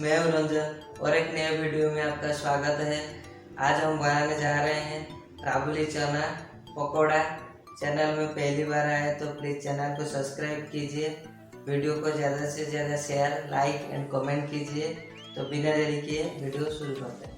मैं हूं रंजन और एक नए वीडियो में आपका स्वागत है। आज हम बनाने जा रहे हैं काबुली चना पकोड़ा। चैनल में पहली बार आए तो प्लीज़ चैनल को सब्सक्राइब कीजिए, वीडियो को ज़्यादा से ज़्यादा शेयर, लाइक एंड कमेंट कीजिए। तो बिना देरी किए वीडियो शुरू करते हैं।